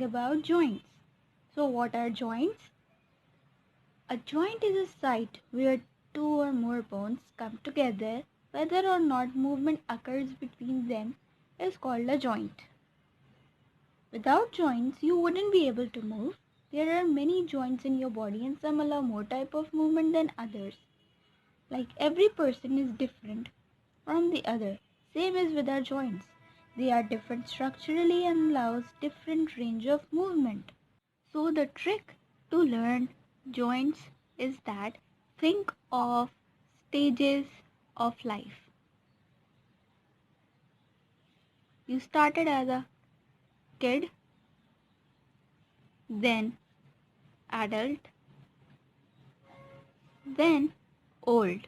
about joints. So what are joints? A joint is a site where two or more bones come together. Whether or not movement occurs between them is called a joint. Without joints, you wouldn't be able to move. There are many joints in your body and some allow more type of movement than others. Like every person is different from the other. Same is with our joints. They are different structurally and allows different range of movement. So the trick to learn joints is that think of stages of life. You started as a kid, then adult, then old.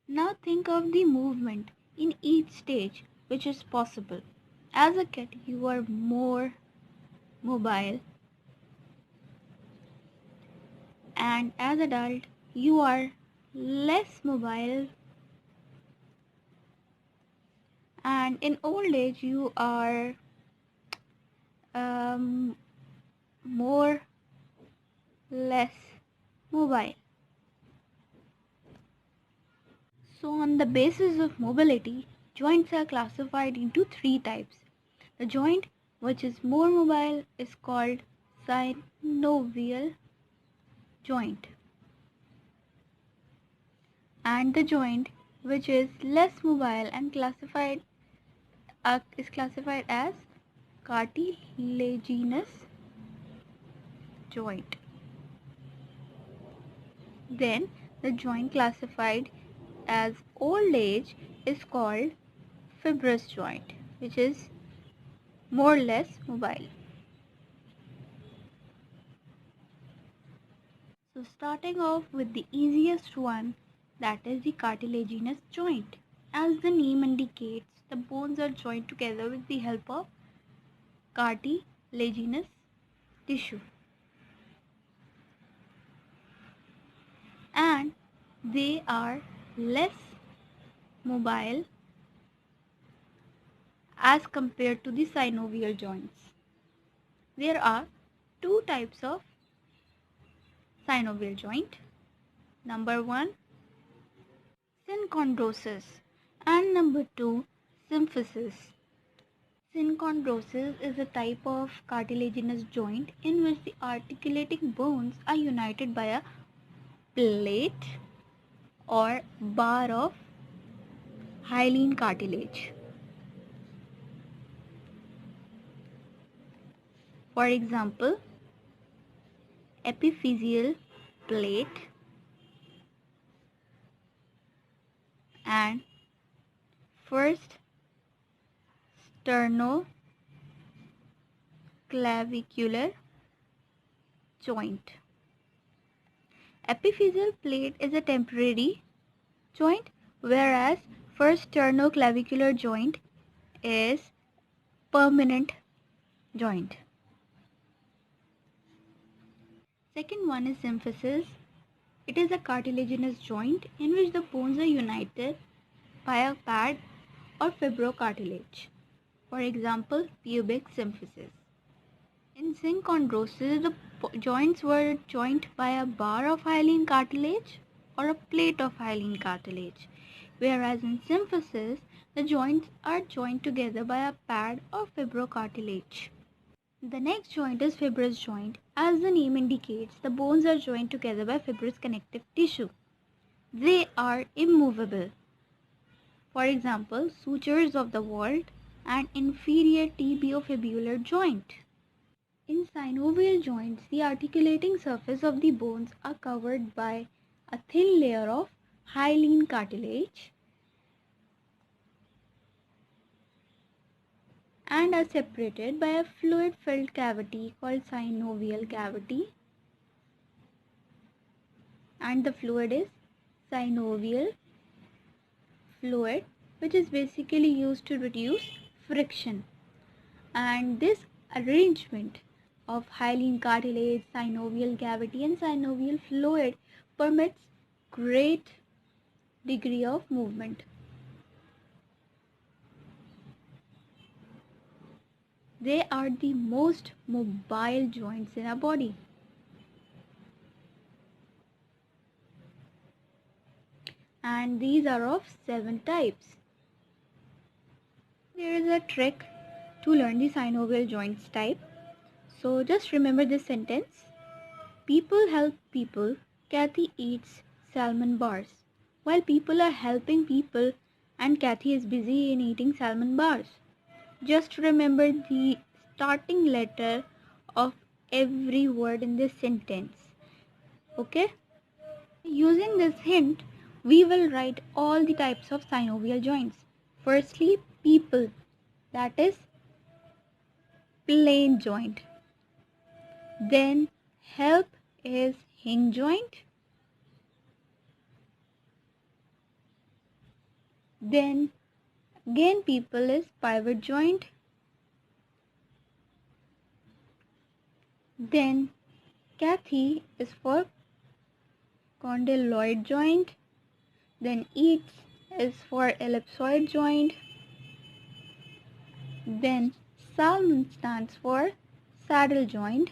Now think of the movement in each stage which is possible. As a kid, you are more mobile, and as adult, you are less mobile, and in old age, you are more less mobile. So on the basis of mobility, joints are classified into three types. The joint which is more mobile is called synovial joint, and the joint which is less mobile and is classified as cartilaginous joint. Then the joint classified as old age is called fibrous joint, which is more or less mobile. So starting off with the easiest one, that is the cartilaginous joint. As the name indicates, the bones are joined together with the help of cartilaginous tissue. And they are less mobile as compared to the synovial joints. There are two types of synovial joint. Number 1, synchondrosis, and number 2, symphysis. Synchondrosis is a type of cartilaginous joint in which the articulating bones are united by a plate or bar of hyaline cartilage. For example, epiphyseal plate and first sternoclavicular joint. Epiphyseal plate is a temporary joint, whereas first sternoclavicular joint is permanent joint. Second one is symphysis. It is a cartilaginous joint in which the bones are united by a pad or fibrocartilage. For example, pubic symphysis. In synchondrosis, the joints were joined by a bar of hyaline cartilage or a plate of hyaline cartilage, whereas in symphysis, the joints are joined together by a pad or fibrocartilage. The next joint is fibrous joint. As the name indicates, the bones are joined together by fibrous connective tissue. They are immovable. For example, sutures of the vault and inferior tibiofibular joint. In synovial joints, the articulating surface of the bones are covered by a thin layer of hyaline cartilage and are separated by a fluid-filled cavity called synovial cavity, and the fluid is synovial fluid, which is basically used to reduce friction. And this arrangement of hyaline cartilage, synovial cavity and synovial fluid permits great degree of movement. They are the most mobile joints in our body. And these are of 7 types. There is a trick to learn the synovial joints type. So just remember this sentence. People help people. Kathy eats salmon bars. While people are helping people and Kathy is busy in eating salmon bars. Just remember the starting letter of every word in this sentence. Okay? Using this hint, we will write all the types of synovial joints. Firstly, people, that is plain joint. Then help is hinge joint. Then again people is pivot joint. Then Kathy is for condyloid joint. Then eats is for ellipsoid joint. Then salmon stands for saddle joint.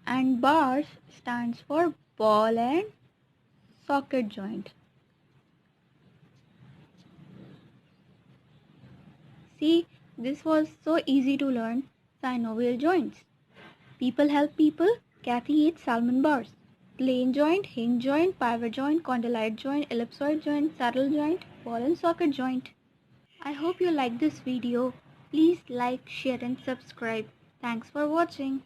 And bars stands for ball and socket joint. See, this was so easy to learn synovial joints. People help people. Kathy eats salmon bars. Plain joint, hinge joint, pivot joint, condyloid joint, ellipsoid joint, saddle joint, ball and socket joint. I hope you liked this video. Please like, share and subscribe. Thanks for watching.